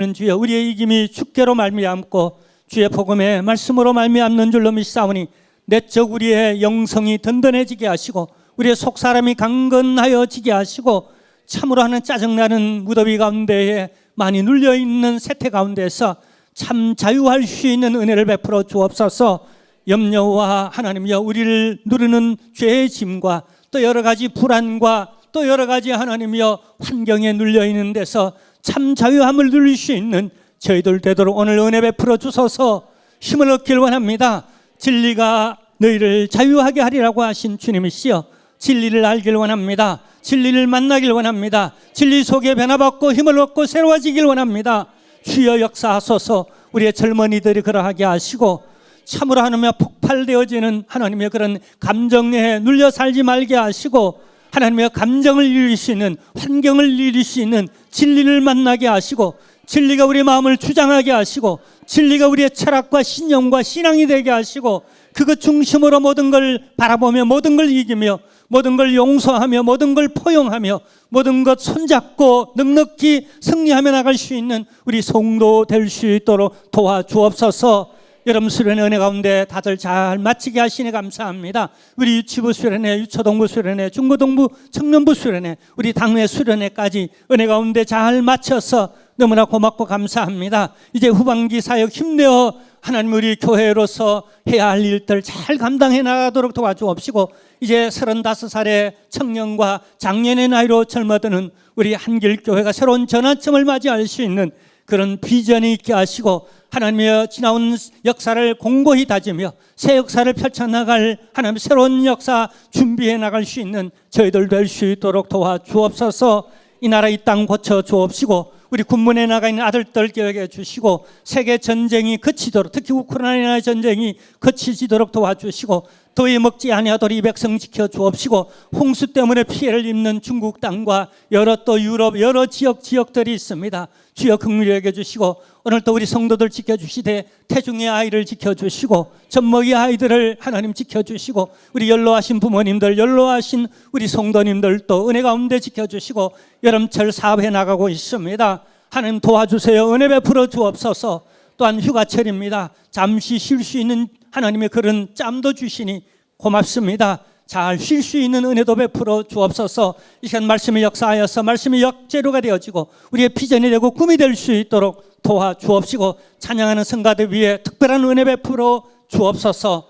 주여 우리의 이김이 주께로 말미암고 주의 복음의 말씀으로 말미암는 줄로 믿사오니 내적 우리의 영성이 든든해지게 하시고 우리의 속사람이 강건하여지게 하시고 참으로 하는 짜증나는 무더위 가운데에 많이 눌려있는 세태 가운데서 참 자유할 수 있는 은혜를 베풀어 주옵소서. 염려와 하나님이여 우리를 누르는 죄의 짐과 또 여러 가지 불안과 또 여러 가지 하나님이여 환경에 눌려있는 데서 참 자유함을 누릴 수 있는 저희들 되도록 오늘 은혜 베풀어 주소서. 힘을 얻길 원합니다. 진리가 너희를 자유하게 하리라고 하신 주님이시여 진리를 알길 원합니다. 진리를 만나길 원합니다. 진리 속에 변화받고 힘을 얻고 새로워지길 원합니다. 주여 역사하소서. 우리의 젊은이들이 그러하게 하시고 참으로 하나님의 폭발되어지는 하나님의 그런 감정에 눌려 살지 말게 하시고 하나님의 감정을 이룰 수 있는 환경을 이룰 수 있는 진리를 만나게 하시고 진리가 우리의 마음을 주장하게 하시고 진리가 우리의 철학과 신념과 신앙이 되게 하시고 그것 중심으로 모든 걸 바라보며 모든 걸 이기며 모든 걸 용서하며 모든 걸 포용하며 모든 것 손잡고 넉넉히 승리하며 나갈 수 있는 우리 성도 될 수 있도록 도와주옵소서. 여러분 수련회 은혜 가운데 다들 잘 마치게 하시니 감사합니다. 우리 유치부 수련회, 유초동부 수련회, 중고동부 청년부 수련회, 우리 당회 수련회까지 은혜 가운데 잘 마쳐서 너무나 고맙고 감사합니다. 이제 후반기 사역 힘내어 하나님 우리 교회로서 해야 할 일들 잘 감당해 나가도록 도와주옵시고 이제 35살의 청년과 장년의 나이로 젊어드는 우리 한길교회가 새로운 전환점을 맞이할 수 있는 그런 비전이 있게 하시고 하나님의 지나온 역사를 공고히 다지며 새 역사를 펼쳐나갈 하나님의 새로운 역사 준비해 나갈 수 있는 저희들 될 수 있도록 도와주옵소서. 이 나라 이 땅 고쳐 주옵시고 우리 군문에 나가 있는 아들들 기억해 주시고 세계 전쟁이 그치도록 특히 우크라이나 전쟁이 그치지도록 도와주시고 더위 먹지 아니하도록 이 백성 지켜 주옵시고 홍수 때문에 피해를 입는 중국 땅과 여러 또 유럽 여러 지역들이 있습니다. 주여 긍휼히 여겨 주시고 오늘 또 우리 성도들 지켜주시되 태중의 아이를 지켜주시고 젖먹이 아이들을 하나님 지켜주시고 우리 연로하신 부모님들 연로하신 우리 성도님들도 은혜 가운데 지켜주시고 여름철 사업해 나가고 있습니다. 하나님 도와주세요. 은혜 베풀어 주옵소서. 또한 휴가철입니다. 잠시 쉴 수 있는 하나님의 그런 짬도 주시니 고맙습니다. 잘 쉴 수 있는 은혜도 베풀어 주옵소서. 이 시간 말씀이 역사하여서 말씀이 역재료가 되어지고 우리의 비전이 되고 꿈이 될 수 있도록 도와주옵시고 찬양하는 성가대 위에 특별한 은혜 베풀어 주옵소서.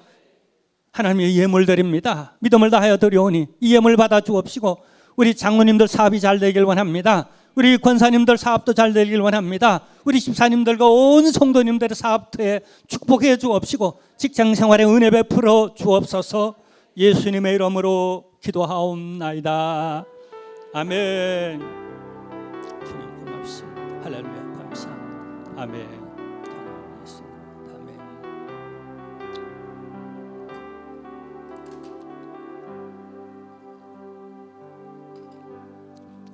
하나님의 예물 드립니다. 믿음을 다하여 드려오니 이 예물 받아 주옵시고 우리 장로님들 사업이 잘 되길 원합니다. 우리 권사님들 사업도 잘 되길 원합니다. 우리 집사님들과 온 성도님들의 사업터에 축복해 주옵시고 직장생활에 은혜 베풀어 주옵소서. 예수님의 이름으로 기도하옵나이다. 아멘. 주님 고맙습니다. 할렐루야 감사합니다. 아멘. 아멘.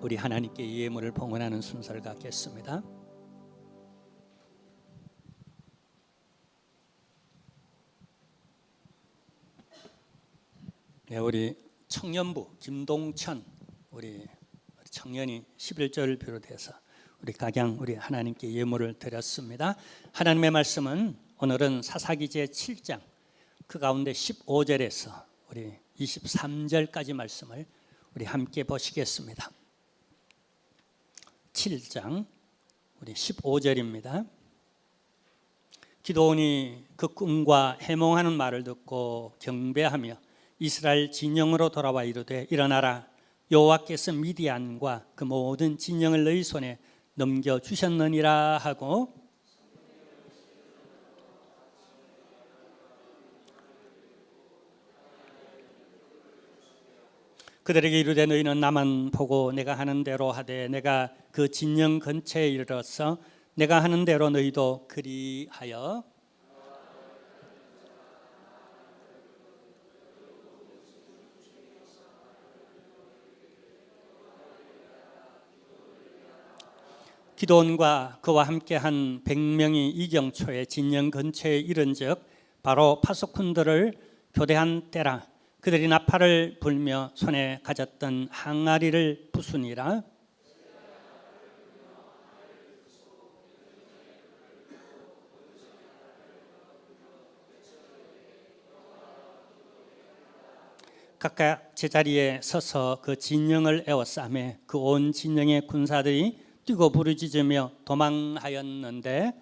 우리 하나님께 예물을 봉헌하는 순서를 갖겠습니다. 네, 우리 청년부 김동천 우리 청년이 11절을 비롯해서 우리 각양 우리 하나님께 예물을 드렸습니다. 하나님의 말씀은 오늘은 사사기제 7장 그 가운데 15절에서 우리 23절까지 말씀을 우리 함께 보시겠습니다. 7장 우리 15절입니다. 기드온이 그 꿈과 해몽하는 말을 듣고 경배하며 이스라엘 진영으로 돌아와 이르되 일어나라 여호와께서 미디안과 그 모든 진영을 너희 손에 넘겨주셨느니라 하고 그들에게 이르되 너희는 나만 보고 내가 하는 대로 하되 내가 그 진영 근처에 이르러서 내가 하는 대로 너희도 그리하여 기드온과 그와 함께한 100명이 이경초에 진영 근처에 이른즉 바로 파수꾼들을 교대한 때라. 그들이 나팔을 불며 손에 가졌던 항아리를 부수니라. 각각 제자리에 서서 그 진영을 에워싸매 그 온 진영의 군사들이 뛰고 부르짖으며 도망하였는데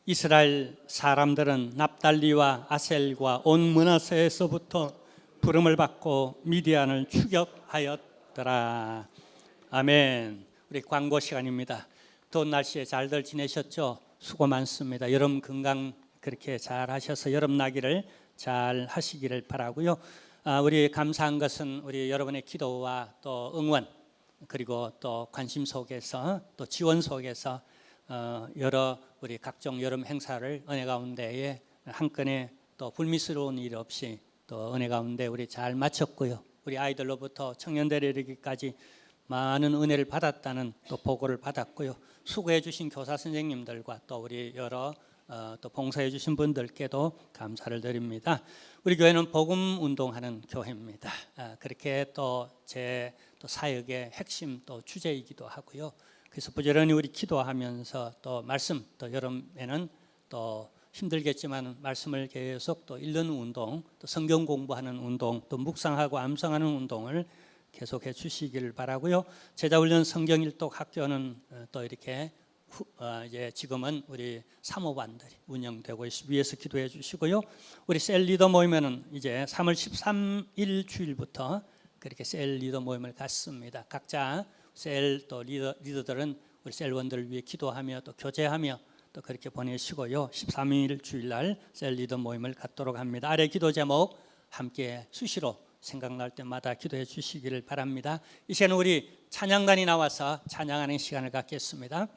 이스라엘 사람들은 납달리와 아셀과 온 므낫세에서부터 부름을 받고 미디안을 추격하였더라. 아멘. 우리 광고 시간입니다. 더운 날씨에 잘들 지내셨죠? 수고 많습니다. 여름 건강 그렇게 잘 하셔서 여름 나기를 잘 하시기를 바라고요. 우리 감사한 것은 우리 여러분의 기도와 또 응원 그리고 또 관심 속에서 또 지원 속에서 여러 우리 각종 여름 행사를 은혜 가운데에 한 건에 또 불미스러운 일 없이 또 은혜 가운데 우리 잘 마쳤고요. 우리 아이들로부터 청년들에 이르기까지 많은 은혜를 받았다는 또 보고를 받았고요. 수고해 주신 교사 선생님들과 또 우리 여러 또 봉사해 주신 분들께도 감사를 드립니다. 우리 교회는 복음 운동하는 교회입니다. 그렇게 또 제 또 사역의 핵심 또 주제이기도 하고요. 그래서 부지런히 우리 기도하면서 또 말씀 또 여름에는 또 힘들겠지만 말씀을 계속 또 읽는 운동, 또 성경 공부하는 운동, 또 묵상하고 암송하는 운동을 계속해 주시기를 바라고요. 제자훈련 성경일독 학교는 또 이렇게 이제 지금은 우리 사모반들이 운영되고 있습니다. 위에서 기도해 주시고요. 우리 셀 리더 모임에는 이제 3월 13일 주일부터 그렇게 셀 리더 모임을 갖습니다. 각자 셀 또 리더들은 우리 셀원들을 위해 기도하며 또 교제하며 또 그렇게 보내시고요. 13일 주일날 셀 리더 모임을 갖도록 합니다. 아래 기도 제목 함께 수시로 생각날 때마다 기도해 주시기를 바랍니다. 이 시간은 우리 찬양단이 나와서 찬양하는 시간을 갖겠습니다.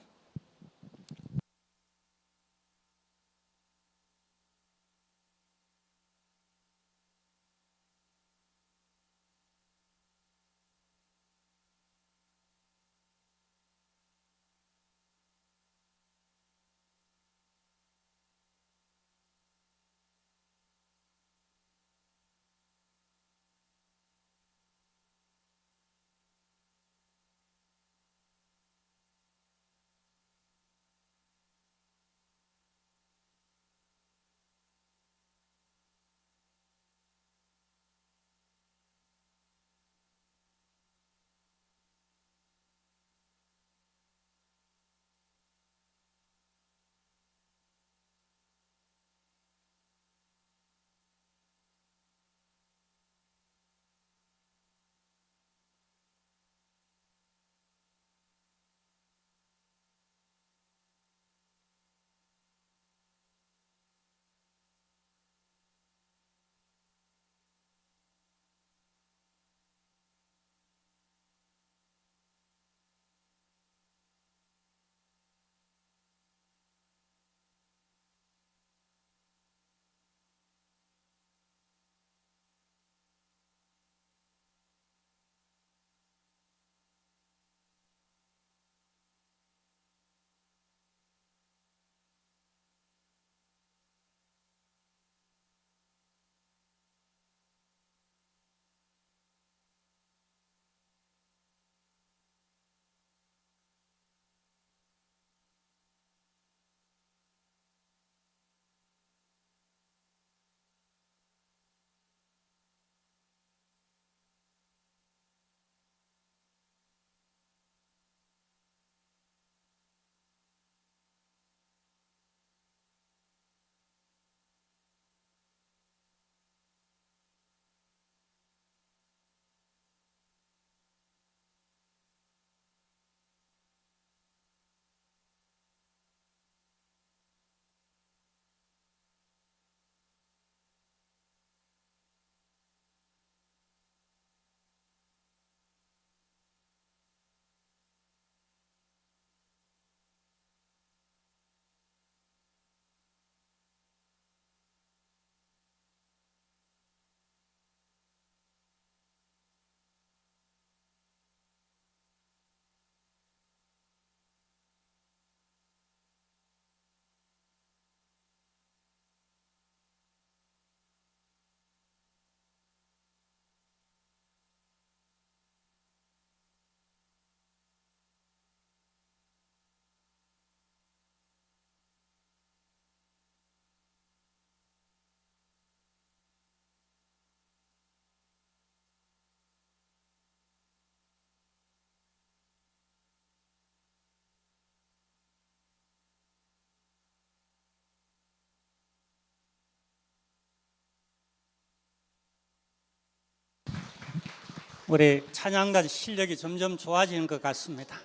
우리 찬양가 실력이 점점 좋아지는 것 같습니다.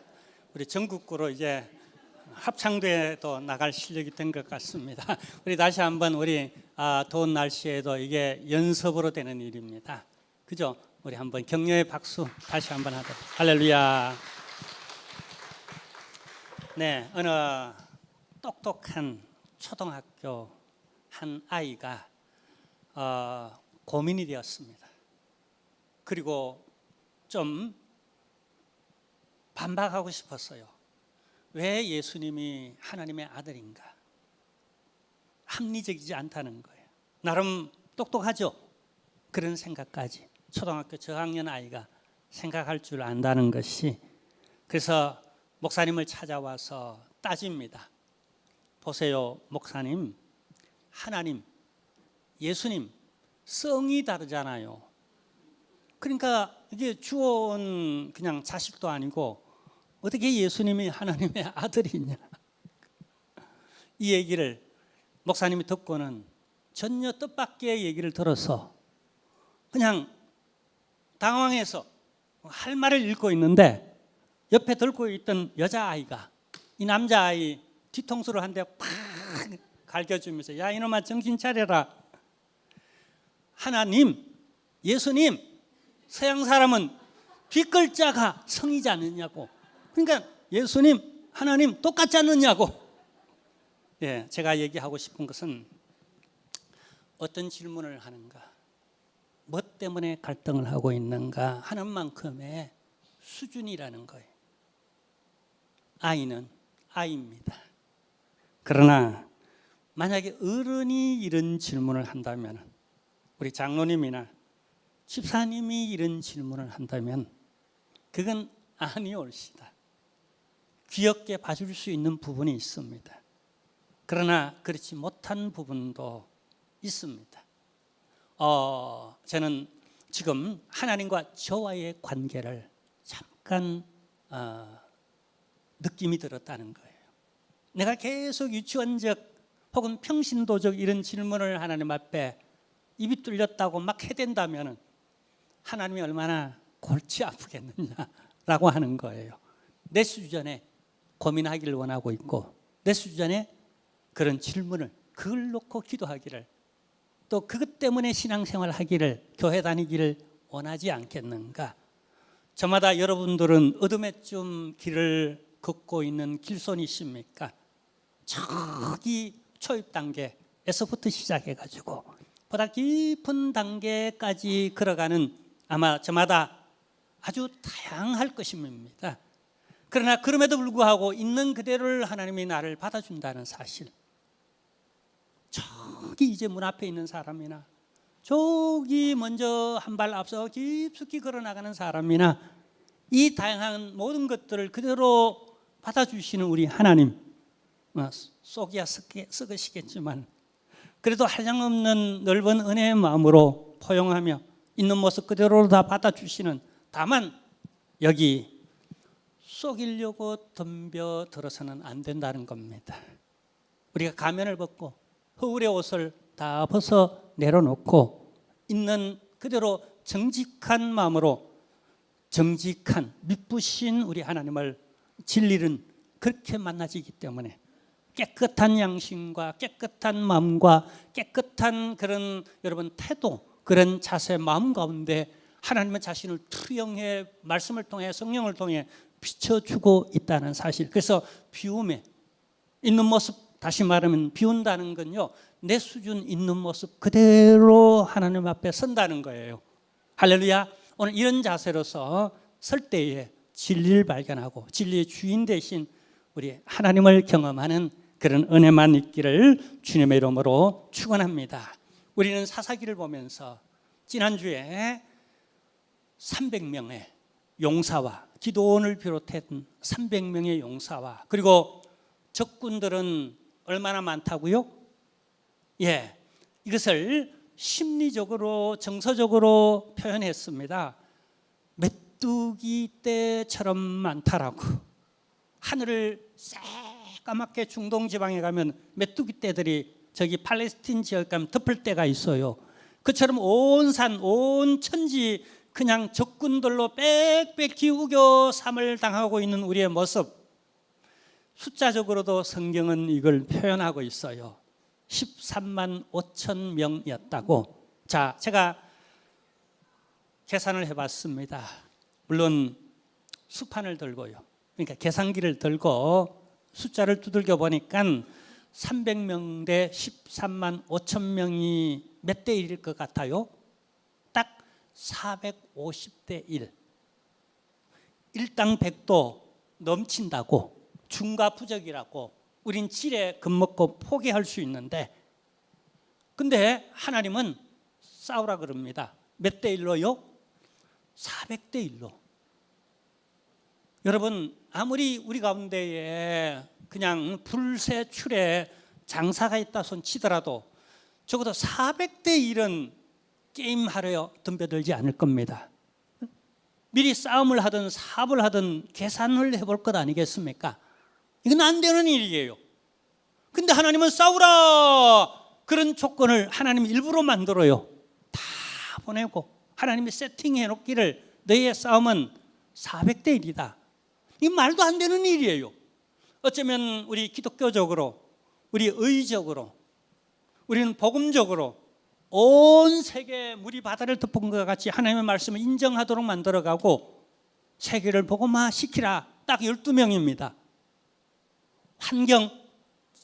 우리 전국구로 이제 합창대에도 나갈 실력이 된 것 같습니다. 우리 다시 한번 우리 더운 날씨에도 이게 연습으로 되는 일입니다. 그죠? 우리 한번 격려의 박수 다시 한번 하도록. 할렐루야. 네, 어느 똑똑한 초등학교 한 아이가 고민이 되었습니다. 그리고 좀 반박하고 싶었어요. 왜 예수님이 하나님의 아들인가? 합리적이지 않다는 거예요. 나름 똑똑하죠? 그런 생각까지 초등학교 저학년 아이가 생각할 줄 안다는 것이. 그래서 목사님을 찾아와서 따집니다. 보세요, 목사님, 하나님, 예수님 성이 다르잖아요. 그러니까 이게 주어온 그냥 자식도 아니고 어떻게 예수님이 하나님의 아들이냐. 이 얘기를 목사님이 듣고는 전혀 뜻밖의 얘기를 들어서 그냥 당황해서 할 말을 읽고 있는데 옆에 들고 있던 여자아이가 이 남자아이 뒤통수를 한 대 팍 갈겨주면서 야 이놈아 정신 차려라. 하나님, 예수님, 서양 사람은 뒷글자가 성이지 않느냐고. 그러니까 예수님, 하나님 똑같지 않느냐고. 예, 제가 얘기하고 싶은 것은 어떤 질문을 하는가, 뭐 때문에 갈등을 하고 있는가 하는 만큼의 수준이라는 거예요. 아이는 아이입니다. 그러나 만약에 어른이 이런 질문을 한다면, 우리 장로님이나 집사님이 이런 질문을 한다면 그건 아니올시다. 귀엽게 봐줄 수 있는 부분이 있습니다. 그러나 그렇지 못한 부분도 있습니다. 저는 지금 하나님과 저와의 관계를 잠깐 느낌이 들었다는 거예요. 내가 계속 유치원적 혹은 평신도적 이런 질문을 하나님 앞에 입이 뚫렸다고 막 해댄다면 하나님이 얼마나 골치 아프겠느냐라고 하는 거예요. 내 수준에 고민하기를 원하고 있고 내 수준에 그런 질문을 그걸 놓고 기도하기를, 또 그것 때문에 신앙생활 하기를, 교회 다니기를 원하지 않겠는가. 저마다 여러분들은 어둠에 좀 길을 걷고 있는 길손이십니까? 저기 초입 단계에서부터 시작해가지고 보다 깊은 단계까지 걸어가는 아마 저마다 아주 다양할 것입니다. 그러나 그럼에도 불구하고 있는 그대로를 하나님이 나를 받아준다는 사실, 저기 이제 문 앞에 있는 사람이나 저기 먼저 한 발 앞서 깊숙이 걸어나가는 사람이나 이 다양한 모든 것들을 그대로 받아주시는 우리 하나님, 속이야 썩으시겠지만 그래도 한량없는 넓은 은혜의 마음으로 포용하며 있는 모습 그대로 다 받아주시는, 다만 여기 속이려고 덤벼들어서는 안 된다는 겁니다. 우리가 가면을 벗고 허울의 옷을 다 벗어 내려놓고 있는 그대로 정직한 마음으로, 정직한 믿부신 우리 하나님을 진리는 그렇게 만나지기 때문에 깨끗한 양심과 깨끗한 마음과 깨끗한 그런 여러분 태도, 그런 자세, 마음 가운데 하나님의 자신을 투영해 말씀을 통해 성령을 통해 비춰주고 있다는 사실. 그래서 비움에 있는 모습, 다시 말하면 비운다는 건요, 내 수준 있는 모습 그대로 하나님 앞에 선다는 거예요. 할렐루야. 오늘 이런 자세로서 설 때에 진리를 발견하고 진리의 주인 되신 우리 하나님을 경험하는 그런 은혜만 있기를 주님의 이름으로 축원합니다. 우리는 사사기를 보면서 지난주에 300명의 용사와 기도원을 비롯한 300명의 용사와 그리고 적군들은 얼마나 많다고요? 예, 이것을 심리적으로 정서적으로 표현했습니다. 메뚜기 떼처럼 많다라고. 하늘을 새까맣게 중동 지방에 가면 메뚜기 떼들이 저기 팔레스틴 지역 가면 덮을 때가 있어요. 그처럼 온 산, 온 천지 그냥 적군들로 빽빽히 우겨 삼을 당하고 있는 우리의 모습, 숫자적으로도 성경은 이걸 표현하고 있어요. 13만 5천 명이었다고. 자, 제가 계산을 해봤습니다. 물론 수판을 들고요. 그러니까 계산기를 들고 숫자를 두들겨 보니까 300명 대 13만 5천 명이 몇 대 1일 것 같아요? 딱 450대 1. 일당 100도 넘친다고, 중과부적이라고 우린 지레 겁먹고 포기할 수 있는데, 근데 하나님은 싸우라 그럽니다. 몇 대 1로요? 400대 1로. 여러분, 아무리 우리 가운데에 그냥 불세출에 장사가 있다 손 치더라도 적어도 400대 1은 게임하려 덤벼들지 않을 겁니다. 미리 싸움을 하든 사업을 하든 계산을 해볼 것 아니겠습니까? 이건 안 되는 일이에요. 근데 하나님은 싸우라, 그런 조건을 하나님이 일부러 만들어요. 다 보내고 하나님이 세팅해 놓기를, 너희의 싸움은 400대 1이다. 이 말도 안 되는 일이에요. 어쩌면 우리 기독교적으로, 우리 의적으로, 우리는 복음적으로 온 세계 물이 바다를 덮은 것 같이 하나님의 말씀을 인정하도록 만들어가고 세계를 복음화시키라. 딱 12명입니다. 환경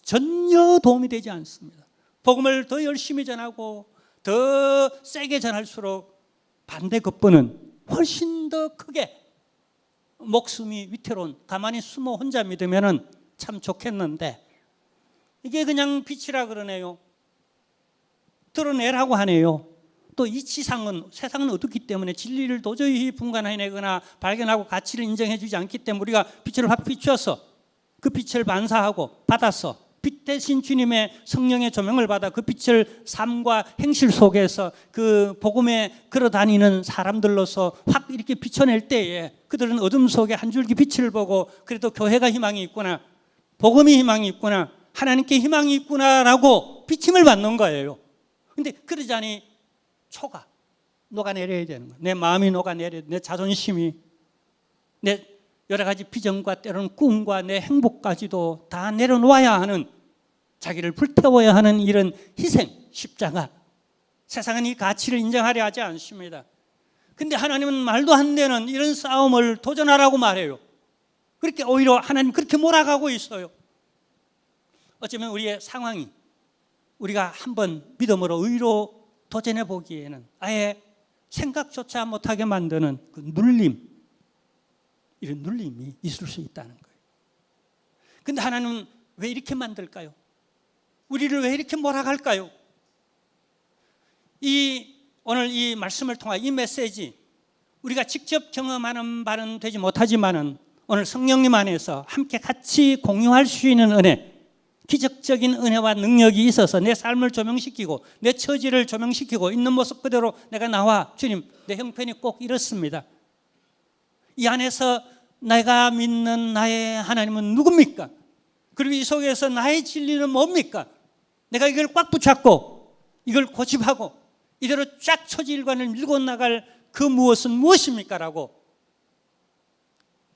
전혀 도움이 되지 않습니다. 복음을 더 열심히 전하고 더 세게 전할수록 반대급부는 훨씬 더 크게, 목숨이 위태로운, 가만히 숨어 혼자 믿으면 참 좋겠는데 이게 그냥 빛이라 그러네요. 드러내라고 하네요. 또 이치상은, 세상은 어둡기 때문에 진리를 도저히 분간해내거나 발견하고 가치를 인정해 주지 않기 때문에 우리가 빛을 확 비추어서 그 빛을 반사하고 받아서 빛 대신 주님의 성령의 조명을 받아 그 빛을 삶과 행실 속에서 그 복음에 걸어다니는 사람들로서 확 이렇게 비춰낼 때에 그들은 어둠 속에 한 줄기 빛을 보고 그래도 교회가 희망이 있구나, 복음이 희망이 있구나, 하나님께 희망이 있구나라고 비침을 받는 거예요. 근데 그러자니 초가 녹아내려야 되는 거예요. 내 마음이 녹아내려야 돼. 내 자존심이, 내 여러 가지 비전과 때로는 꿈과 내 행복까지도 다 내려놓아야 하는, 자기를 불태워야 하는 이런 희생, 십자가. 세상은 이 가치를 인정하려 하지 않습니다. 근데 하나님은 말도 안 되는 이런 싸움을 도전하라고 말해요. 그렇게 오히려 하나님 그렇게 몰아가고 있어요. 어쩌면 우리의 상황이, 우리가 한번 믿음으로 의로 도전해 보기에는 아예 생각조차 못하게 만드는 그 눌림, 이런 눌림이 있을 수 있다는 거예요. 근데 하나님은 왜 이렇게 만들까요? 우리를 왜 이렇게 몰아갈까요? 오늘 이 말씀을 통한 이 메시지, 우리가 직접 경험하는 바는 되지 못하지만은 오늘 성령님 안에서 함께 같이 공유할 수 있는 은혜, 기적적인 은혜와 능력이 있어서 내 삶을 조명시키고 내 처지를 조명시키고 있는 모습 그대로 내가 나와, 주님 내 형편이 꼭 이렇습니다. 이 안에서 내가 믿는 나의 하나님은 누굽니까? 그리고 이 속에서 나의 진리는 뭡니까? 내가 이걸 꽉 붙잡고 이걸 고집하고 이대로 쫙 처지일관을 밀고 나갈 그 무엇은 무엇입니까? 라고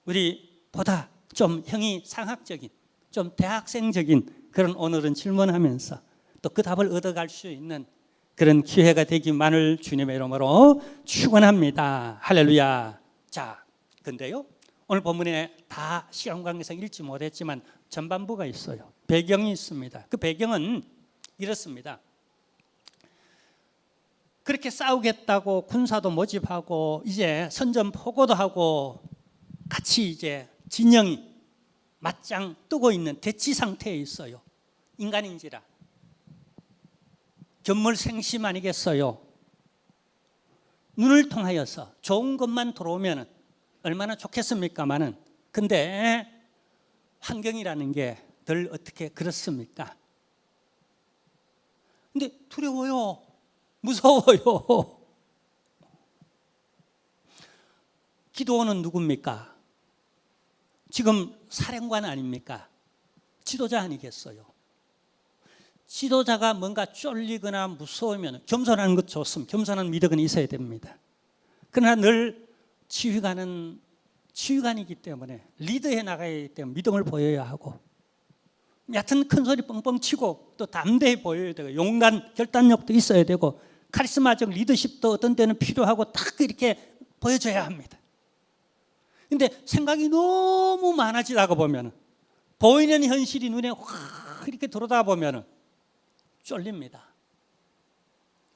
우리 보다 좀 형이 상학적인, 좀 대학생적인 그런 오늘은 질문하면서 또 그 답을 얻어갈 수 있는 그런 기회가 되기만을 주님의 이름으로 축원합니다. 할렐루야. 자, 근데요, 오늘 본문에 다 시간 관계상 읽지 못했지만 전반부가 있어요. 배경이 있습니다. 그 배경은 이렇습니다. 그렇게 싸우겠다고 군사도 모집하고 이제 선전포고도 하고 같이 이제 진영이 맞짱 뜨고 있는 대치 상태에 있어요. 인간인지라 견물생심 아니겠어요? 눈을 통하여서 좋은 것만 들어오면 얼마나 좋겠습니까마는, 근데 환경이라는 게 늘 어떻게 그렇습니까? 근데 두려워요. 무서워요. 기도원은 누굽니까? 지금 사령관 아닙니까? 지도자 아니겠어요? 지도자가 뭔가 쫄리거나 무서우면 겸손하는 것 좋습니다. 겸손한 미덕은 있어야 됩니다. 그러나 늘 지휘관이기 때문에 리드해 나가야 하기 때문에 믿음을 보여야 하고, 얕은 큰 소리 뻥뻥 치고 또 담대해 보여야 되고, 용단 결단력도 있어야 되고, 카리스마적 리더십도 어떤 때는 필요하고 딱 이렇게 보여줘야 합니다. 근데 생각이 너무 많아지다가 보면, 보이는 현실이 눈에 확 이렇게 들어오다 보면 쫄립니다.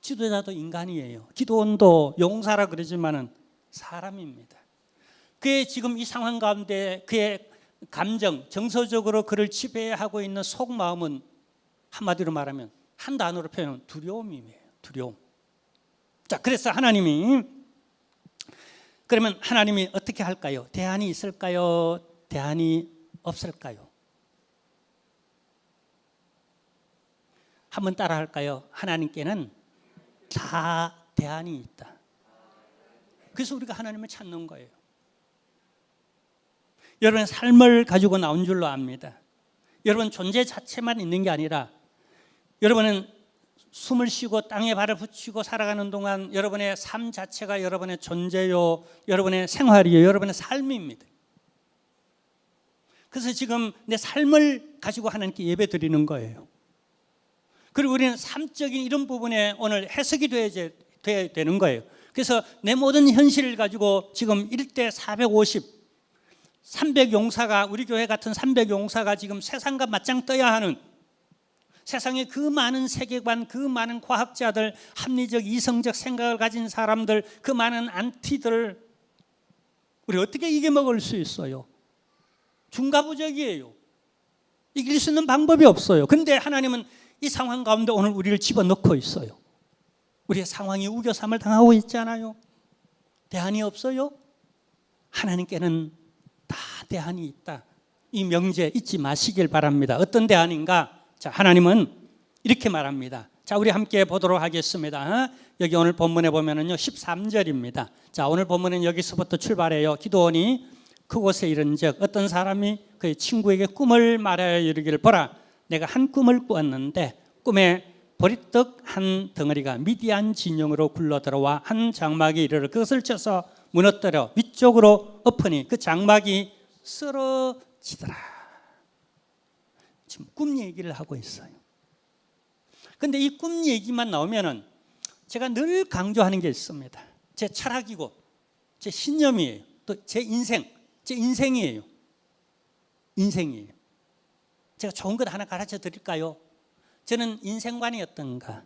지도자도 인간이에요. 기도원도 용사라 그러지만은 사람입니다. 그의 지금 이 상황 가운데 그의 감정, 정서적으로 그를 지배하고 있는 속마음은 한마디로 말하면, 한 단어로 표현하면 두려움이에요. 두려움. 자, 그래서 그러면 하나님이 어떻게 할까요? 대안이 있을까요? 대안이 없을까요? 한번 따라 할까요? 하나님께는 다 대안이 있다. 그래서 우리가 하나님을 찾는 거예요. 여러분의 삶을 가지고 나온 줄로 압니다. 여러분 존재 자체만 있는 게 아니라, 여러분은 숨을 쉬고 땅에 발을 붙이고 살아가는 동안 여러분의 삶 자체가 여러분의 존재요, 여러분의 생활이요, 여러분의 삶입니다. 그래서 지금 내 삶을 가지고 하나님께 예배 드리는 거예요. 그리고 우리는 삶적인 이런 부분에 오늘 해석이 돼야 되는 거예요. 그래서 내 모든 현실을 가지고 지금 1대 450, 300용사가, 우리 교회 같은 300용사가 지금 세상과 맞짱 떠야 하는, 세상에 그 많은 세계관, 그 많은 과학자들, 합리적 이성적 생각을 가진 사람들, 그 많은 안티들, 우리 어떻게 이겨먹을 수 있어요? 중과부적이에요. 이길 수 있는 방법이 없어요. 그런데 하나님은 이 상황 가운데 오늘 우리를 집어넣고 있어요. 우리의 상황이 우겨삼을 당하고 있잖아요. 대안이 없어요? 하나님께는 다 대안이 있다. 이 명제 잊지 마시길 바랍니다. 어떤 대안인가? 자, 하나님은 이렇게 말합니다. 자, 우리 함께 보도록 하겠습니다. 여기 오늘 본문에 보면은요, 13절입니다. 자, 오늘 본문은 여기서부터 출발해요. 기도원이 그곳에 이른즉 어떤 사람이 그의 친구에게 꿈을 말하여 이르기를, 보라, 내가 한 꿈을 꾸었는데 꿈에 보리떡 한 덩어리가 미디안 진영으로 굴러 들어와 한 장막에 이르러 그것을 쳐서 무너뜨려 위쪽으로 엎으니 그 장막이 쓰러지더라. 지금 꿈 얘기를 하고 있어요. 그런데 이 꿈 얘기만 나오면은 제가 늘 강조하는 게 있습니다. 제 철학이고 제 신념이에요. 또 제 인생이에요. 인생이에요. 제가 좋은 것 하나 가르쳐 드릴까요? 저는 인생관이 어떤가,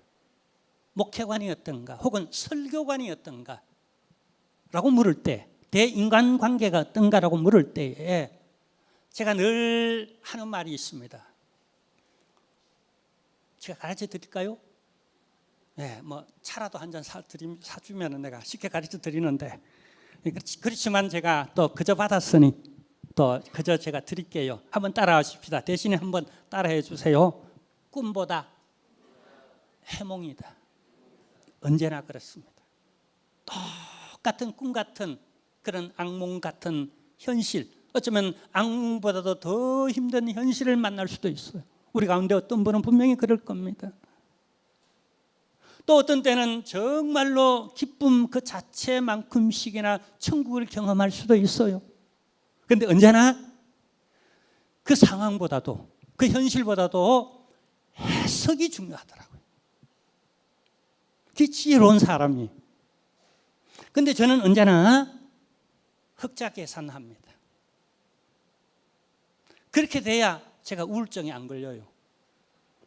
목회관이 어떤가, 혹은 설교관이 어떤가 라고 물을 때, 대인간관계가 어떤가라고 물을 때에 제가 늘 하는 말이 있습니다. 제가 가르쳐 드릴까요? 네, 뭐 차라도 한 잔 사주면 내가 쉽게 가르쳐 드리는데, 그렇지만 제가 또 그저 받았으니 또 그저 제가 드릴게요. 한번 따라하십시다. 대신에 한번 따라해 주세요. 꿈보다 해몽이다. 언제나 그렇습니다. 똑같은 꿈 같은 그런 악몽 같은 현실, 어쩌면 악몽보다도 더 힘든 현실을 만날 수도 있어요. 우리 가운데 어떤 분은 분명히 그럴 겁니다. 또 어떤 때는 정말로 기쁨 그 자체만큼씩이나 천국을 경험할 수도 있어요. 그런데 언제나 그 상황보다도, 그 현실보다도 해석이 중요하더라고요. 그 지혜로운 사람이. 그런데 저는 언제나 흑자 계산합니다. 그렇게 돼야 제가 우울증에 안 걸려요.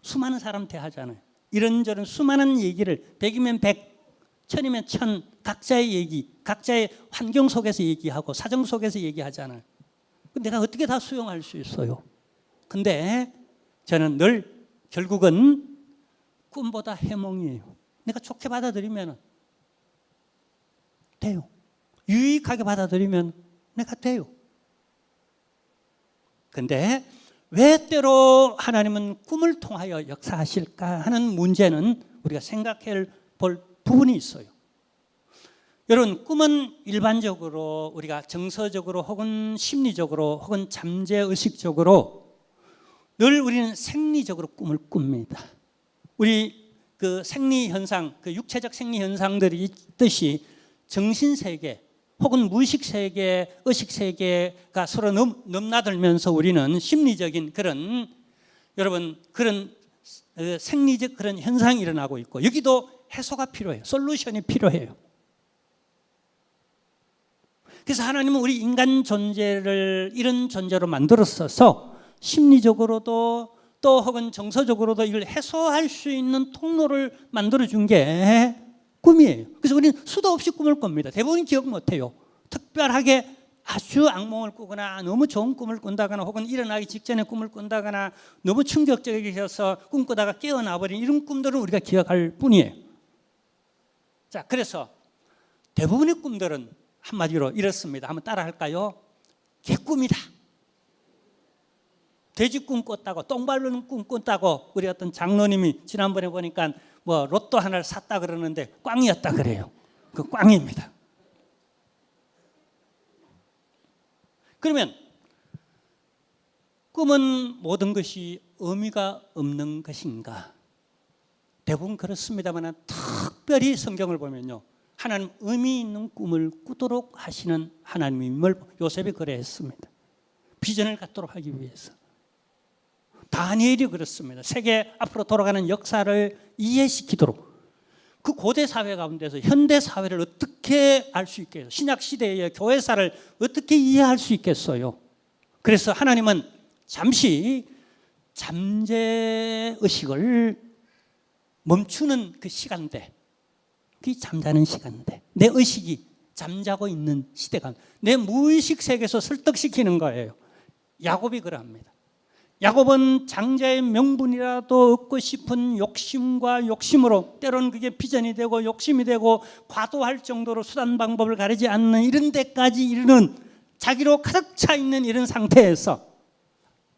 수많은 사람 대하잖아요. 이런저런 수많은 얘기를 100이면 100, 1000이면 1000, 각자의 얘기, 각자의 환경 속에서 얘기하고 사정 속에서 얘기하잖아요. 내가 어떻게 다 수용할 수 있어요? 근데 저는 늘 결국은 꿈보다 해몽이에요. 내가 좋게 받아들이면 돼요. 유익하게 받아들이면 내가 돼요. 근데 왜 때로 하나님은 꿈을 통하여 역사하실까 하는 문제는 우리가 생각해 볼 부분이 있어요. 여러분, 꿈은 일반적으로 우리가 정서적으로 혹은 심리적으로 혹은 잠재의식적으로 늘 우리는 생리적으로 꿈을 꿉니다. 우리 그 생리 현상, 그 육체적 생리 현상들이 있듯이 정신세계 혹은 무의식세계, 의식세계가 서로 넘나들면서 우리는 심리적인 그런 여러분 그런 생리적 그런 현상이 일어나고 있고 여기도 해소가 필요해요. 솔루션이 필요해요. 그래서 하나님은 우리 인간 존재를 이런 존재로 만들었어서 심리적으로도 또 혹은 정서적으로도 이걸 해소할 수 있는 통로를 만들어준 게 꿈이에요. 그래서 우리는 수도 없이 꿈을 꿉니다. 대부분 기억 못해요. 특별하게 아주 악몽을 꾸거나 너무 좋은 꿈을 꾼다거나 혹은 일어나기 직전에 꿈을 꾼다거나 너무 충격적이어서 꿈꾸다가 깨어나버린 이런 꿈들은 우리가 기억할 뿐이에요. 자, 그래서 대부분의 꿈들은 한마디로 이렇습니다. 한번 따라 할까요? 개꿈이다. 돼지 꿈 꿨다고, 똥 밟는 꿈 꿨다고 우리 어떤 장로님이 지난번에 보니까 뭐 로또 하나를 샀다 그러는데 꽝이었다 그래요. 그 꽝입니다. 그러면 꿈은 모든 것이 의미가 없는 것인가? 대부분 그렇습니다만 특별히 성경을 보면요, 하나님 의미 있는 꿈을 꾸도록 하시는 하나님임을 요셉이 그래했습니다. 비전을 갖도록 하기 위해서. 다니엘이 그렇습니다. 세계 앞으로 돌아가는 역사를 이해시키도록. 그 고대 사회 가운데서 현대 사회를 어떻게 알 수 있겠어요? 신약 시대의 교회사를 어떻게 이해할 수 있겠어요? 그래서 하나님은 잠시 잠재의식을 멈추는 그 시간대, 그게 잠자는 시간대, 내 의식이 잠자고 있는 시대가 내 무의식 세계에서 설득시키는 거예요. 야곱이 그러합니다. 야곱은 장자의 명분이라도 얻고 싶은 욕심과 욕심으로 때로는 그게 비전이 되고 욕심이 되고 과도할 정도로 수단 방법을 가리지 않는 이런 데까지 이르는 자기로 가득 차 있는 이런 상태에서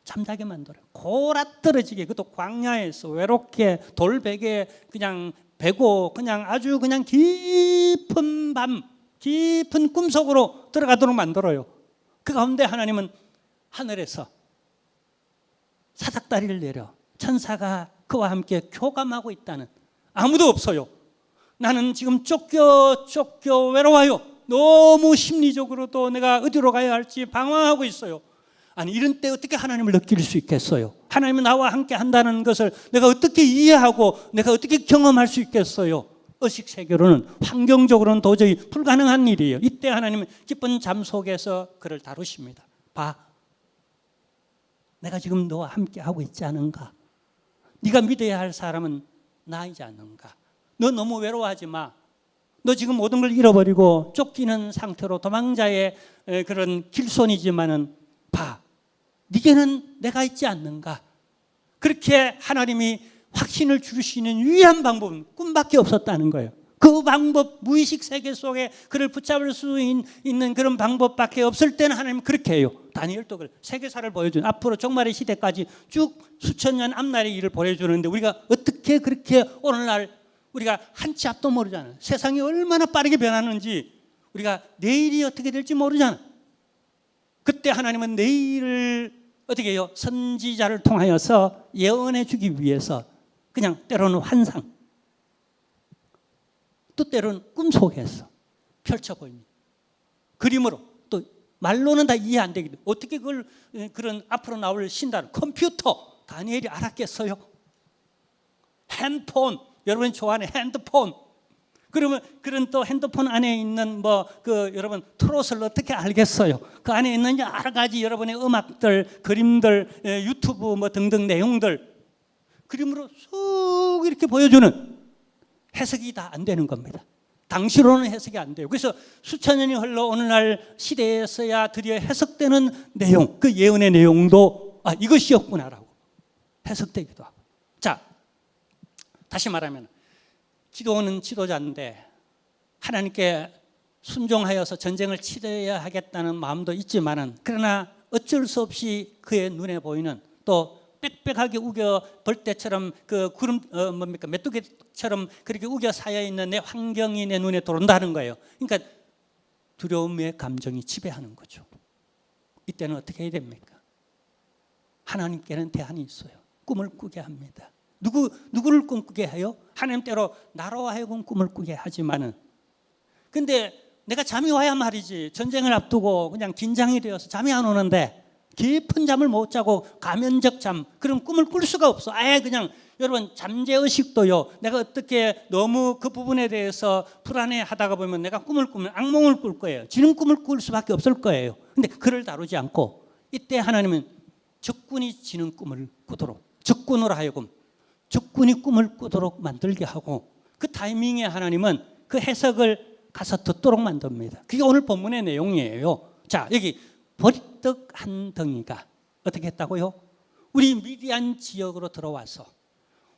잠자게 만들어요. 고라떨어지게, 그것도 광야에서 외롭게 돌베개에 그냥 베고 그냥 아주 그냥 깊은 밤, 깊은 꿈속으로 들어가도록 만들어요. 그 가운데 하나님은 하늘에서 사닥다리를 내려 천사가 그와 함께 교감하고 있다는, 아무도 없어요. 나는 지금 쫓겨 외로워요. 너무 심리적으로도 내가 어디로 가야 할지 방황하고 있어요. 아니, 이런 때 어떻게 하나님을 느낄 수 있겠어요? 하나님은 나와 함께 한다는 것을 내가 어떻게 이해하고 내가 어떻게 경험할 수 있겠어요? 의식세계로는, 환경적으로는 도저히 불가능한 일이에요. 이때 하나님은 깊은 잠 속에서 그를 다루십니다. 봐, 내가 지금 너와 함께 하고 있지 않은가? 네가 믿어야 할 사람은 나이지 않는가? 너 너무 외로워하지 마. 너 지금 모든 걸 잃어버리고 쫓기는 상태로 도망자의 그런 길손이지만은 봐, 네게는 내가 있지 않는가? 그렇게 하나님이 확신을 줄 수 있는 유일한 방법은 꿈밖에 없었다는 거예요. 그 방법, 무의식 세계 속에 그를 붙잡을 수 있는 그런 방법밖에 없을 때는 하나님은 그렇게 해요. 다니엘도 그래. 세계사를 보여주는, 앞으로 종말의 시대까지 쭉 수천 년 앞날의 일을 보여주는데 우리가 어떻게 그렇게 오늘날 우리가 한 치 앞도 모르잖아요. 세상이 얼마나 빠르게 변하는지 우리가 내일이 어떻게 될지 모르잖아요. 그때 하나님은 내일을 어떻게 해요? 선지자를 통하여서 예언해 주기 위해서 그냥 때로는 환상, 또 때로는 꿈속에서 펼쳐 보입니다. 그림으로, 또 말로는 다 이해 안 되기 때문에 어떻게 그걸 그런 앞으로 나올 신단, 컴퓨터, 다니엘이 알았겠어요? 핸드폰, 여러분이 좋아하는 핸드폰, 그러면 그런 또 핸드폰 안에 있는 여러분 트롯을 어떻게 알겠어요? 그 안에 있는 여러 가지 여러분의 음악들, 그림들, 유튜브 등등 내용들 그림으로 쑥 이렇게 보여주는, 해석이 다 안 되는 겁니다. 당시로는 해석이 안 돼요. 그래서 수천 년이 흘러 오늘날 시대에서야 드디어 해석되는 내용, 그 예언의 내용도 이것이었구나라고 해석되기도 하고. 자, 다시 말하면 기도는 지도자인데 하나님께 순종하여서 전쟁을 치러야 하겠다는 마음도 있지만은, 그러나 어쩔 수 없이 그의 눈에 보이는, 또 빽빽하게 우겨 벌떼처럼 그 구름 메뚜기처럼 그렇게 우겨 쌓여 있는 내 환경이 내 눈에 들어온다는 거예요. 그러니까 두려움의 감정이 지배하는 거죠. 이때는 어떻게 해야 됩니까? 하나님께는 대안이 있어요. 꿈을 꾸게 합니다. 누구를 꿈꾸게 해요? 하나님대로 나로 하여금 꿈을 꾸게 하지만은 근데 내가 잠이 와야 말이지. 전쟁을 앞두고 그냥 긴장이 되어서 잠이 안 오는데 깊은 잠을 못 자고 가면적 잠, 그런 꿈을 꿀 수가 없어. 아예 그냥 여러분 잠재의식도요. 내가 어떻게 너무 그 부분에 대해서 불안해하다가 보면 내가 꿈을 꾸면 악몽을 꿀 거예요. 지는 꿈을 꿀 수밖에 없을 거예요. 근데 그를 다루지 않고 이때 하나님은 적군이 지는 꿈을 꾸도록, 적군으로 하여금 적군이 꿈을 꾸도록 만들게 하고 그 타이밍에 하나님은 그 해석을 가서 듣도록 만듭니다. 그게 오늘 본문의 내용이에요. 자, 여기 보리떡 한 덩이가 어떻게 했다고요? 우리 미디안 지역으로 들어와서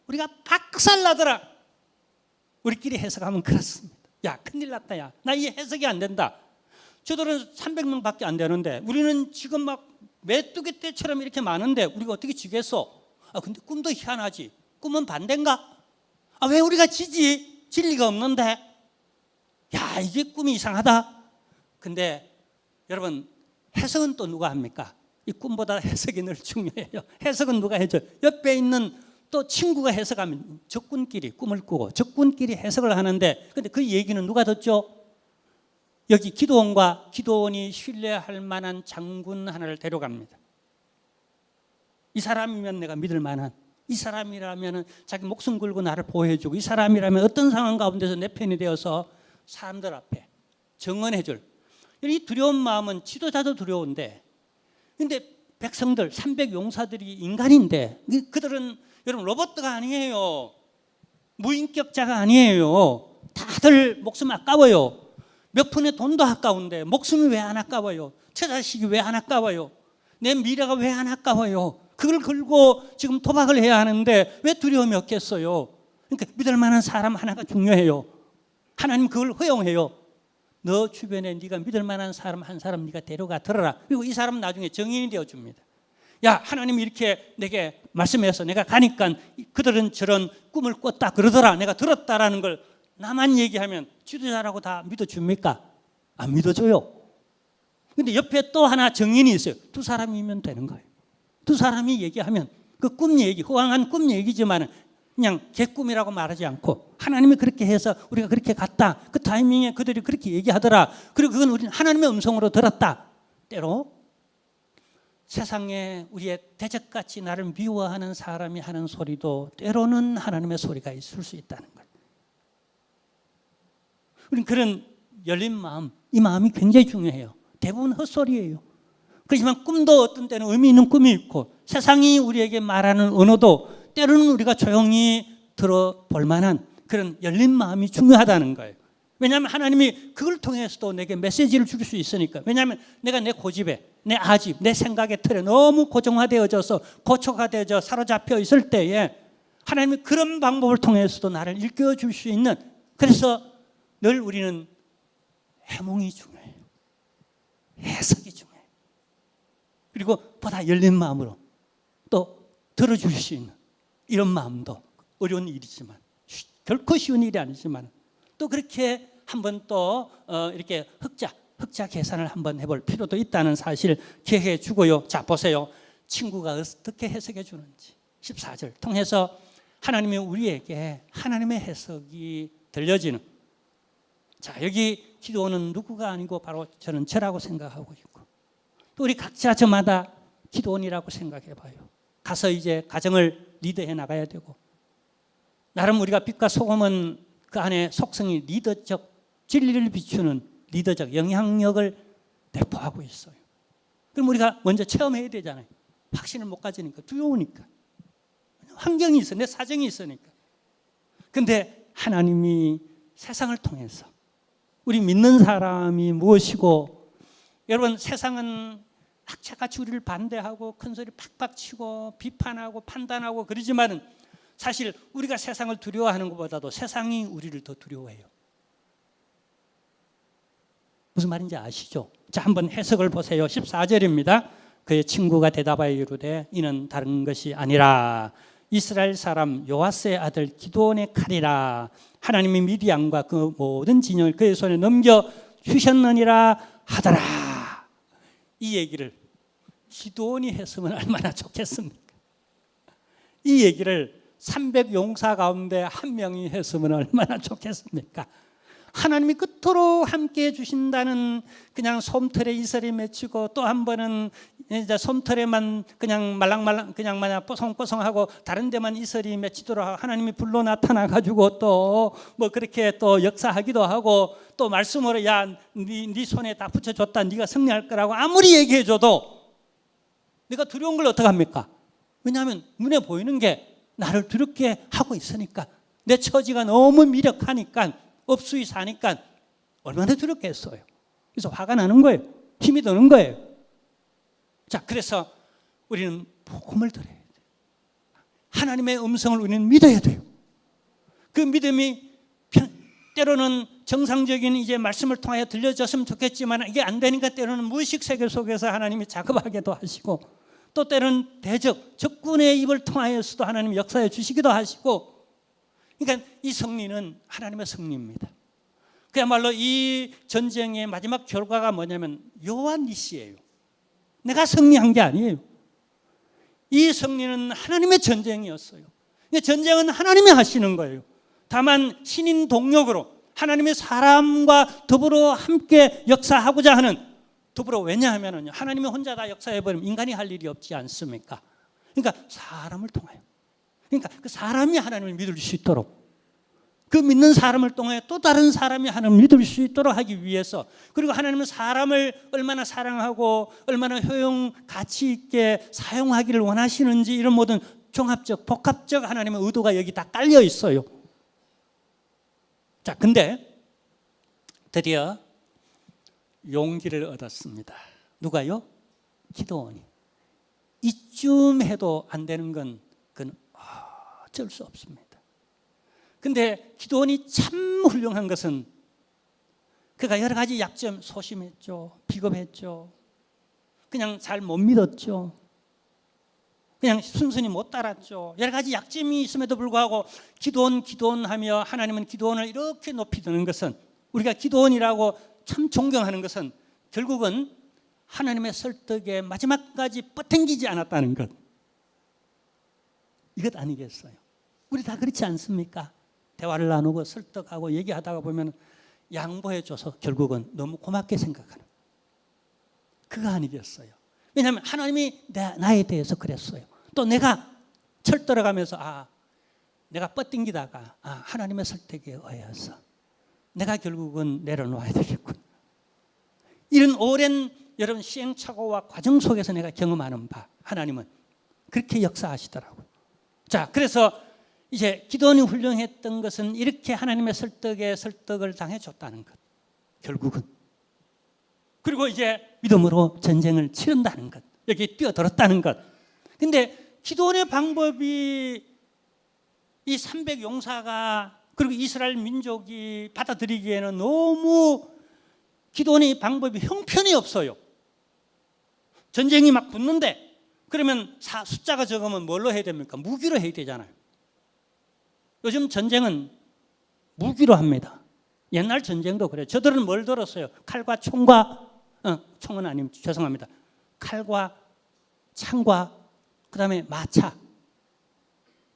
우리가 박살나더라. 우리끼리 해석하면 그렇습니다. 야, 큰일 났다. 야, 나 이 해석이 안 된다. 저들은 300명밖에 안 되는데 우리는 지금 막 메뚜기 떼처럼 이렇게 많은데 우리가 어떻게 지겠어? 아, 근데 꿈도 희한하지. 꿈은 반대인가? 아, 왜 우리가 지지? 질 리가 없는데. 야, 이게 꿈이 이상하다. 근데 여러분, 해석은 또 누가 합니까? 이 꿈보다 해석이 늘 중요해요. 해석은 누가 해줘요? 옆에 있는 또 친구가 해석하면 적군끼리 꿈을 꾸고 적군끼리 해석을 하는데, 근데 그 얘기는 누가 듣죠? 여기 기드온이 신뢰할 만한 장군 하나를 데려갑니다. 이 사람이면 내가 믿을 만한, 이 사람이라면 자기 목숨 걸고 나를 보호해주고, 이 사람이라면 어떤 상황 가운데서 내 편이 되어서 사람들 앞에 증언해줄, 이 두려운 마음은 지도자도 두려운데, 근데 백성들 300용사들이 인간인데 그들은 여러분 로봇가 아니에요. 무인격자가 아니에요. 다들 목숨 아까워요. 몇 푼의 돈도 아까운데 목숨이 왜 안 아까워요? 처자식이 왜 안 아까워요? 내 미래가 왜 안 아까워요? 그걸 걸고 지금 도박을 해야 하는데 왜 두려움이 없겠어요? 그러니까 믿을 만한 사람 하나가 중요해요. 하나님 그걸 허용해요. 너 주변에 네가 믿을 만한 사람 한 사람 네가 데려가 들어라. 그리고 이 사람 나중에 증인이 되어줍니다. 야, 하나님이 이렇게 내게 말씀해서 내가 가니까 그들은 저런 꿈을 꿨다 그러더라. 내가 들었다라는 걸 나만 얘기하면 지도자라고 다 믿어줍니까? 안 믿어줘요. 근데 옆에 또 하나 증인이 있어요. 두 사람이면 되는 거예요. 두 사람이 얘기하면 그 꿈 얘기, 호황한 꿈 얘기지만 그냥 개꿈이라고 말하지 않고 하나님이 그렇게 해서 우리가 그렇게 갔다. 그 타이밍에 그들이 그렇게 얘기하더라. 그리고 그건 우리는 하나님의 음성으로 들었다. 때로 세상에 우리의 대적같이 나를 미워하는 사람이 하는 소리도 때로는 하나님의 소리가 있을 수 있다는 거예요. 우리는 그런 열린 마음, 이 마음이 굉장히 중요해요. 대부분 헛소리예요. 그렇지만 꿈도 어떤 때는 의미 있는 꿈이 있고 세상이 우리에게 말하는 언어도 때로는 우리가 조용히 들어볼 만한 그런 열린 마음이 중요하다는 거예요. 왜냐하면 하나님이 그걸 통해서도 내게 메시지를 줄 수 있으니까. 왜냐하면 내가 내 고집에, 내 아집, 내 생각의 틀에 너무 고정화되어져서 고초화되어져 사로잡혀 있을 때에 하나님이 그런 방법을 통해서도 나를 일깨워줄 수 있는, 그래서 늘 우리는 해몽이 중요해요. 해석이 중요해요. 그리고 보다 열린 마음으로 또 들어줄 수 있는 이런 마음도 어려운 일이지만, 결코 쉬운 일이 아니지만 또 그렇게 한번 또 이렇게 흑자 계산을 한번 해볼 필요도 있다는 사실 기억해 주고요. 자, 보세요. 친구가 어떻게 해석해 주는지 14절 통해서 하나님이 우리에게 하나님의 해석이 들려지는, 자, 여기 기도는 누구가 아니고 바로 저라고 생각하고 있고, 또 우리 각자 저마다 기도원이라고 생각해 봐요. 가서 이제 가정을 리드해 나가야 되고, 나름 우리가 빛과 소금은 그 안에 속성이 리더적, 진리를 비추는 리더적 영향력을 내포하고 있어요. 그럼 우리가 먼저 체험해야 되잖아요. 확신을 못 가지니까, 두려우니까. 환경이 있어, 내 사정이 있으니까. 근데 하나님이 세상을 통해서 우리 믿는 사람이 무엇이고, 여러분 세상은 악착같이 우리를 반대하고 큰소리 팍팍 치고 비판하고 판단하고 그러지만은 사실 우리가 세상을 두려워하는 것보다도 세상이 우리를 더 두려워해요. 무슨 말인지 아시죠? 자, 한번 해석을 보세요. 14절입니다. 그의 친구가 대답하여 이르되 이는 다른 것이 아니라 이스라엘 사람 요아스의 아들 기드온의 칼이라. 하나님이 미디안과 그 모든 진영을 그의 손에 넘겨 주셨느니라 하더라. 이 얘기를 기드온이 했으면 얼마나 좋겠습니까? 이 얘기를 300용사 가운데 한 명이 했으면 얼마나 좋겠습니까? 하나님이 그토록 함께 해주신다는 그냥 솜털에 이슬이 맺히고, 또 한 번은 이제 솜털에만 그냥 말랑말랑 그냥 마냥 뽀송뽀송하고 다른 데만 이슬이 맺히도록 하나님이 불러 나타나 가지고 또 뭐 그렇게 또 역사하기도 하고, 또 말씀으로 야, 네 손에 다 붙여줬다, 네가 승리할 거라고 아무리 얘기해줘도 네가 두려운 걸 어떡합니까? 왜냐하면 눈에 보이는 게 나를 두렵게 하고 있으니까, 내 처지가 너무 미력하니까, 업수이 사니까 얼마나 두렵겠어요. 그래서 화가 나는 거예요. 힘이 드는 거예요. 자, 그래서 우리는 복음을 들어야 돼요. 하나님의 음성을 우리는 믿어야 돼요. 그 믿음이 때로는 정상적인 이제 말씀을 통하여 들려졌으면 좋겠지만, 이게 안 되니까 때로는 무의식 세계 속에서 하나님이 작업하기도 하시고, 또 때로는 적군의 입을 통하여서도 하나님이 역사해 주시기도 하시고, 그러니까 이 승리는 하나님의 승리입니다. 그야말로 이 전쟁의 마지막 결과가 뭐냐면 요한니시예요. 내가 승리한 게 아니에요. 이 승리는 하나님의 전쟁이었어요. 전쟁은 하나님이 하시는 거예요. 다만 신인 동력으로 하나님의 사람과 더불어 함께 역사하고자 하는, 더불어, 왜냐하면 하나님이 혼자 다 역사해버리면 인간이 할 일이 없지 않습니까? 그러니까 사람을 통하여, 그러니까 그 사람이 하나님을 믿을 수 있도록, 그 믿는 사람을 통해 또 다른 사람이 하나님을 믿을 수 있도록 하기 위해서, 그리고 하나님은 사람을 얼마나 사랑하고 얼마나 효용 가치 있게 사용하기를 원하시는지, 이런 모든 종합적 복합적 하나님의 의도가 여기 다 깔려 있어요. 자, 근데 드디어 용기를 얻었습니다. 누가요? 기도원이. 이쯤 해도 안 되는 건 그건 어쩔 수 없습니다. 근데 기도원이 참 훌륭한 것은 그가 여러 가지 약점, 소심했죠, 비겁했죠, 그냥 잘 못 믿었죠, 그냥 순순히 못 따랐죠. 여러 가지 약점이 있음에도 불구하고 기도원하며 하나님은 기도원을 이렇게 높이 드는 것은, 우리가 기도원이라고 참 존경하는 것은 결국은 하나님의 설득에 마지막까지 뻗당기지 않았다는 것, 이것 아니겠어요? 우리 다 그렇지 않습니까? 대화를 나누고 설득하고 얘기하다가 보면 양보해줘서 결국은 너무 고맙게 생각하는, 그거 아니겠어요? 왜냐하면 하나님이 나에 대해서 그랬어요. 또 내가 철들어가면서 내가 뻗당기다가 하나님의 설득에 의해서 내가 결국은 내려놓아야 되겠군. 이런 오랜 여러분 시행착오와 과정 속에서 내가 경험하는 바, 하나님은 그렇게 역사하시더라고요. 자, 그래서 이제 기도원이 훌륭했던 것은 이렇게 하나님의 설득을 당해줬다는 것, 결국은. 그리고 이제 믿음으로 전쟁을 치른다는 것, 여기 뛰어들었다는 것. 근데 기도원의 방법이 이 300용사가 그리고 이스라엘 민족이 받아들이기에는 너무 기도원의 방법이 형편이 없어요. 전쟁이 막 붙는데, 그러면 숫자가 적으면 뭘로 해야 됩니까? 무기로 해야 되잖아요. 요즘 전쟁은 무기로 합니다. 옛날 전쟁도 그래요. 저들은 뭘 들었어요? 칼과 총과, 총은 아니면 죄송합니다. 칼과 창과 그 다음에 마차,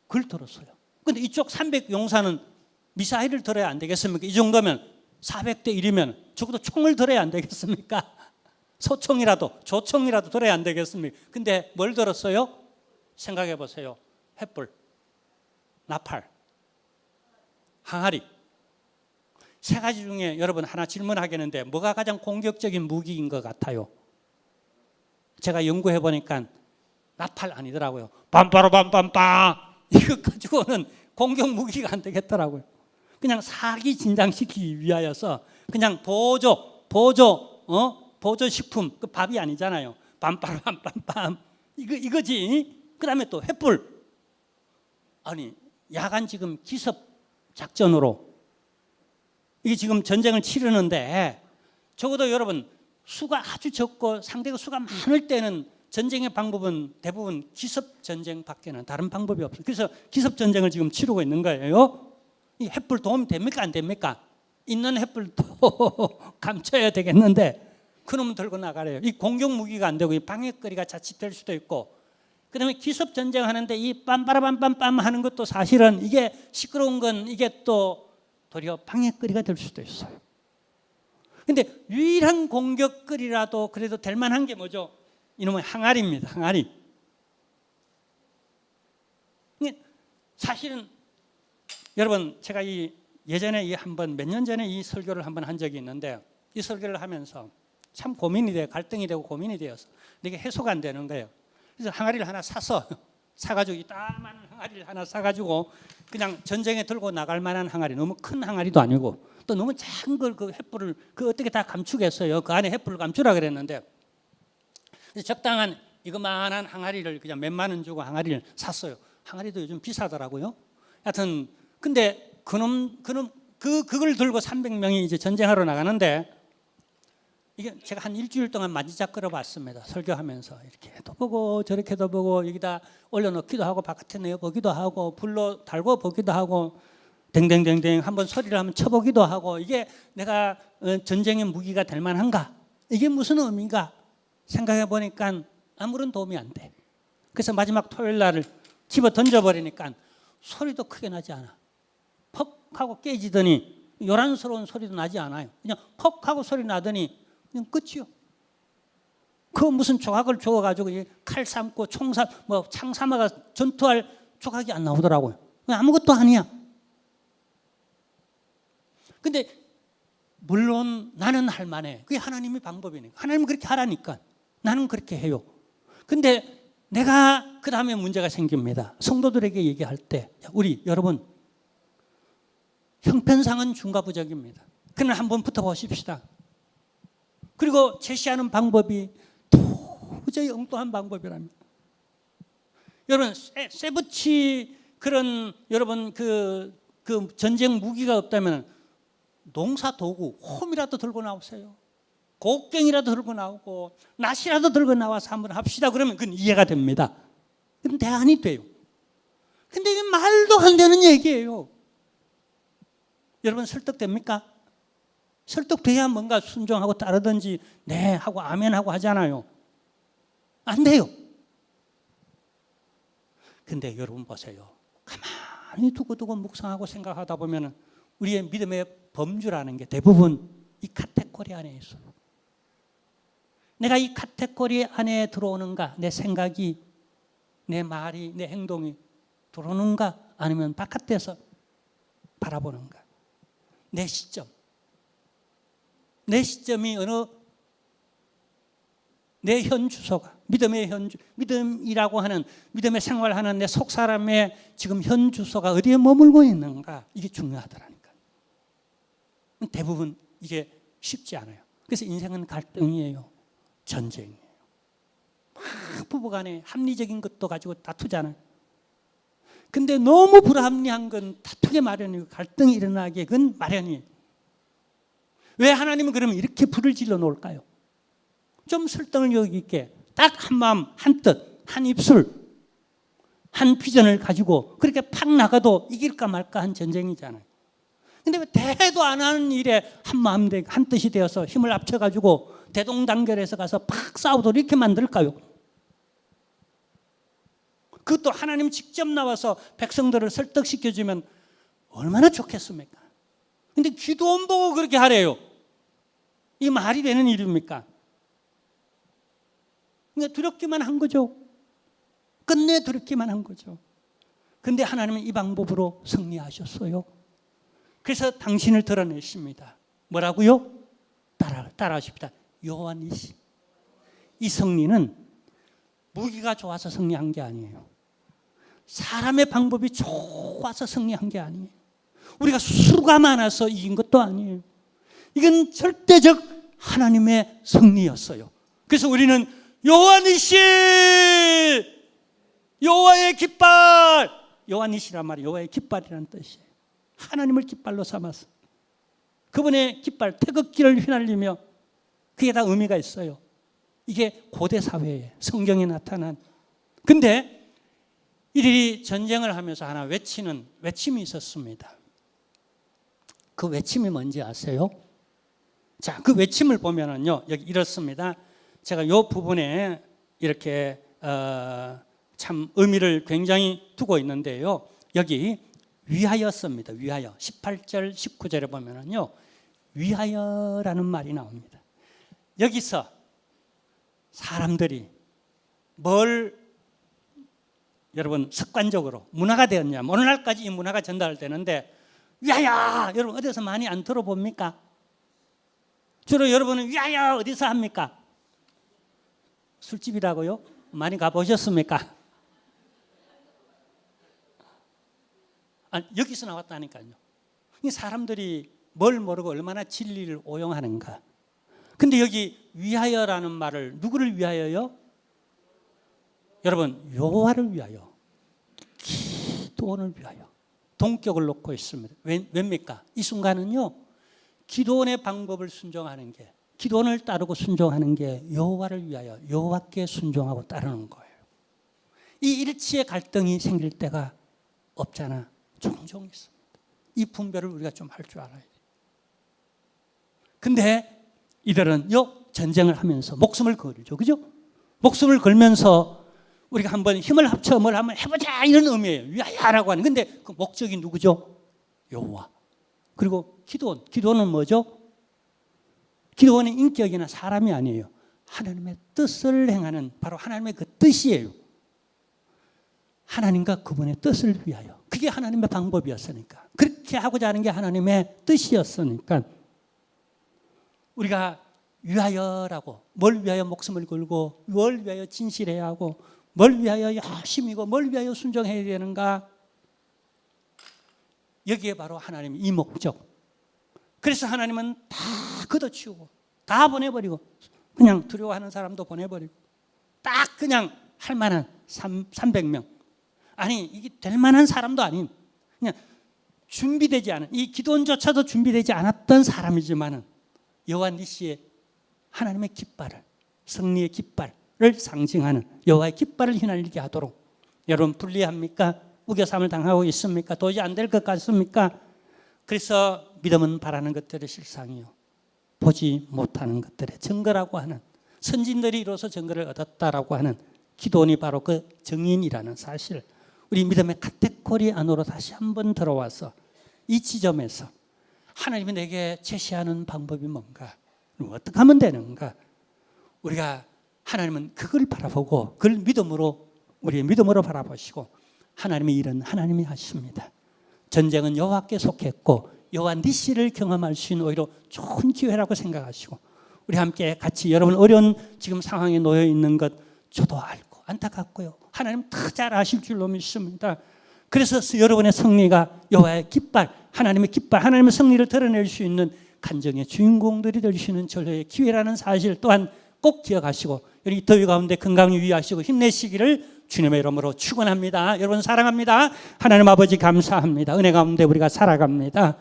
그걸 들었어요. 근데 이쪽 300용사는 미사일을 들어야 안 되겠습니까? 이 정도면 400대 1이면 적어도 총을 들어야 안 되겠습니까? 소총이라도 조총이라도 들어야 안 되겠습니까? 근데 뭘 들었어요? 생각해 보세요. 횃불, 나팔, 항아리. 세 가지 중에 여러분 하나 질문하겠는데 뭐가 가장 공격적인 무기인 것 같아요? 제가 연구해 보니까 나팔 아니더라고요. 빰빠라빰빰빰, 이거 가지고는 공격 무기가 안 되겠더라고요. 그냥 사기 진장시키기 위하여서 그냥 보조식품, 그 밥이 아니잖아요. 빰빠라빰빰빰, 이거지. 그 다음에 또 횃불. 아니, 야간 지금 기습 작전으로 이게 지금 전쟁을 치르는데, 적어도 여러분 수가 아주 적고 상대가 수가 많을 때는 전쟁의 방법은 대부분 기습 전쟁밖에는 다른 방법이 없어요. 그래서 기습 전쟁을 지금 치르고 있는 거예요. 이 횃불 도움이 됩니까? 안 됩니까? 있는 횃불도 감춰야 되겠는데 그놈 들고 나가래요. 이 공격 무기가 안 되고 이 방해거리가 자칫될 수도 있고, 그다음에 기습 전쟁 하는데 이 빰빠라빰빰빰 하는 것도 사실은 이게 시끄러운 건 이게 또 도리어 방해거리가 될 수도 있어요. 근데 유일한 공격거리라도 그래도 될 만한 게 뭐죠? 이놈의 항아리입니다. 항아리. 사실은 여러분, 제가 예전에 한번 몇 년 전에 이 설교를 한번 한 적이 있는데, 이 설교를 하면서 참 고민이 돼요. 갈등이 되고 고민이 되어서 이게 해소가 안 되는 거예요. 그래서 항아리를 하나 사가지고 이 따만한 항아리를 하나 사가지고 그냥 전쟁에 들고 나갈 만한 항아리, 너무 큰 항아리도 아니고 또 너무 작은 걸 그 횃불을 어떻게 다 감추겠어요. 그 안에 횃불을 감추라 그랬는데, 적당한 이거만한 항아리를 그냥 몇만 원 주고 항아리를 샀어요. 항아리도 요즘 비싸더라고요. 하여튼 근데 그걸 들고 300명이 이제 전쟁하러 나가는데, 이게 제가 한 일주일 동안 만지작거려 봤습니다. 설교하면서 이렇게 해도 보고 저렇게도 보고 여기다 올려놓기도 하고 바깥에 내보기도 하고 불로 달고 보기도 하고 댕댕댕댕 한번 소리를 한번 쳐보기도 하고, 이게 내가 전쟁의 무기가 될 만한가? 이게 무슨 의미인가? 생각해 보니까 아무런 도움이 안 돼. 그래서 마지막 토요일 날을 집어 던져버리니까 소리도 크게 나지 않아. 퍽 하고 깨지더니 요란스러운 소리도 나지 않아요. 그냥 퍽 하고 소리 나더니 그냥 끝이요. 그 무슨 조각을 주워가지고 칼 삼고 창 삼아가 전투할 조각이 안 나오더라고요. 아무것도 아니야. 근데 물론 나는 할 만해. 그게 하나님의 방법이니까. 하나님은 그렇게 하라니까. 나는 그렇게 해요. 근데 내가 그 다음에 문제가 생깁니다. 성도들에게 얘기할 때, 여러분, 형편상은 중과부적입니다. 그러나 한번 붙어보십시다. 그리고 제시하는 방법이 도저히 엉뚱한 방법이랍니다. 여러분, 쇠붙이 그런 여러분 그 전쟁 무기가 없다면 농사 도구, 홈이라도 들고 나오세요. 곡괭이라도 들고 나오고 낫이라도 들고 나와서 한번 합시다. 그러면 그건 이해가 됩니다. 그럼 대안이 돼요. 근데 이게 말도 안 되는 얘기예요. 여러분, 설득됩니까? 설득돼야 뭔가 순종하고 따르든지 네 하고 아멘 하고 하잖아요. 안 돼요. 근데 여러분 보세요. 가만히 두고두고 묵상하고 생각하다 보면 우리의 믿음의 범주라는 게 대부분 이 카테고리 안에 있어요. 내가 이 카테고리 안에 들어오는가? 내 생각이, 내 말이, 내 행동이 들어오는가? 아니면 바깥에서 바라보는가? 내 시점. 내 시점이 내 현 주소가, 믿음이라고 하는, 믿음의 생활하는 내 속 사람의 지금 현 주소가 어디에 머물고 있는가? 이게 중요하더라니까. 대부분 이게 쉽지 않아요. 그래서 인생은 갈등이에요. 전쟁이에요. 막 부부간에 합리적인 것도 가지고 다투잖아요. 근데 너무 불합리한 건 다투게 마련이고 갈등이 일어나게 그건 마련이에요. 왜 하나님은 그러면 이렇게 불을 질러 놓을까요? 좀 설득력 있게 딱 한 마음, 한 뜻, 한 입술, 한 비전을 가지고 그렇게 팍 나가도 이길까 말까 한 전쟁이잖아요. 근데 왜 대도 안 하는 일에 한 마음, 한 뜻이 되어서 힘을 합쳐가지고 대동단결해서 가서 팍 싸우도록 이렇게 만들까요? 그것도 하나님 직접 나와서 백성들을 설득시켜주면 얼마나 좋겠습니까? 근데 기도원 보고 그렇게 하래요. 이 말이 되는 일입니까? 그러니까 두렵기만 한 거죠. 끝내 두렵기만 한 거죠. 근데 하나님은 이 방법으로 승리하셨어요. 그래서 당신을 드러내십니다. 뭐라고요? 따라하십니다. 여호와니시. 이 승리는 무기가 좋아서 승리한 게 아니에요. 사람의 방법이 좋아서 승리한 게 아니에요. 우리가 수가 많아서 이긴 것도 아니에요. 이건 절대적 하나님의 승리였어요. 그래서 우리는 여호와니시, 여호와의 깃발, 여호와니시란 말이 여호와의 깃발이라는 뜻이에요. 하나님을 깃발로 삼아서 그분의 깃발, 태극기를 휘날리며, 그게 다 의미가 있어요. 이게 고대 사회에 성경에 나타난. 근데 이들이 전쟁을 하면서 하나 외치는 외침이 있었습니다. 그 외침이 뭔지 아세요? 자, 그 외침을 보면은요, 여기 이렇습니다. 제가 이 부분에 이렇게 참 의미를 굉장히 두고 있는데요. 여기 위하였습니다. 위하여. 18절 19절에 보면은요, 위하여라는 말이 나옵니다. 여기서 사람들이 뭘 여러분 습관적으로 문화가 되었냐, 오늘날까지 이 문화가 전달되는데 위하여 여러분 어디서 많이 안 들어봅니까? 주로 여러분은 위하여 어디서 합니까? 술집이라고요? 많이 가보셨습니까? 여기서 나왔다니까요. 이 사람들이 뭘 모르고 얼마나 진리를 오용하는가. 근데 여기 위하여라는 말을 누구를 위하여요? 여러분, 여호와를 위하여, 기도원을 위하여 동격을 놓고 있습니다. 왜입니까? 이 순간은요, 기도원의 방법을 순종하는 게, 기도원을 따르고 순종하는 게 여호와를 위하여 여호와께 순종하고 따르는 거예요. 이 일치의 갈등이 생길 때가 없잖아. 종종 있습니다. 이 분별을 우리가 좀 할 줄 알아야 돼. 근데 이들은 전쟁을 하면서 목숨을 걸죠. 그죠? 목숨을 걸면서 우리가 한번 힘을 합쳐 뭘 한번 해보자 이런 의미예요. 위하여라고 하는. 근데 그 목적이 누구죠? 여호와. 그리고 기도원. 기도원은 뭐죠? 기도원의 인격이나 사람이 아니에요. 하나님의 뜻을 행하는 바로 하나님의 그 뜻이에요. 하나님과 그분의 뜻을 위하여. 그게 하나님의 방법이었으니까. 그렇게 하고자 하는 게 하나님의 뜻이었으니까 우리가 위하여라고, 뭘 위하여 목숨을 걸고, 뭘 위하여 진실해야 하고, 뭘 위하여 열심히고, 뭘 위하여 순종해야 되는가? 여기에 바로 하나님의 이 목적. 그래서 하나님은 다 걷어치우고 다 보내버리고 그냥 두려워하는 사람도 보내버리고 딱 그냥 할 만한 300명, 아니 이게 될 만한 사람도 아닌, 그냥 준비되지 않은, 이 기도원조차도 준비되지 않았던 사람이지만은 여호와 니시의 하나님의 깃발을, 승리의 깃발을 상징하는 여호와의 깃발을 휘날리게 하도록. 여러분 불리합니까? 우겨삼을 당하고 있습니까? 도저히 안 될 것 같습니까? 그래서 믿음은 바라는 것들의 실상이요, 보지 못하는 것들의 증거라고 하는, 선진들이 이로써 증거를 얻었다라고 하는 기도원이 바로 그 증인이라는 사실, 우리 믿음의 카테고리 안으로 다시 한번 들어와서 이 지점에서 하나님이 내게 제시하는 방법이 뭔가, 어떻게 하면 되는가, 우리가 하나님은 그걸 바라보고 그걸 믿음으로, 우리의 믿음으로 바라보시고 하나님의 일은 하나님이 하십니다. 전쟁은 여호와께 속했고 여호와 니시를 경험할 수 있는 오히려 좋은 기회라고 생각하시고, 우리 함께 같이 여러분 어려운 지금 상황에 놓여 있는 것 저도 알고 안타깝고요, 하나님 다 잘 아실 줄로 믿습니다. 그래서 여러분의 승리가 여호와의 깃발, 하나님의 깃발, 하나님의 승리를 드러낼 수 있는 간증의 주인공들이 될 수 있는 전례의 기회라는 사실 또한 꼭 기억하시고, 이 더위 가운데 건강 유의하시고 힘내시기를 주님의 이름으로 축원합니다. 여러분 사랑합니다. 하나님 아버지 감사합니다. 은혜 가운데 우리가 살아갑니다.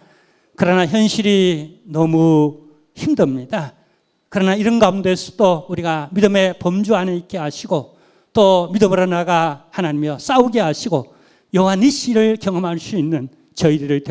그러나 현실이 너무 힘듭니다. 그러나 이런 가운데서도 우리가 믿음의 범주 안에 있게 하시고 또 믿음으로 나가 하나님이여 싸우게 하시고 여호와 니시를 경험할 수 있는 저희들을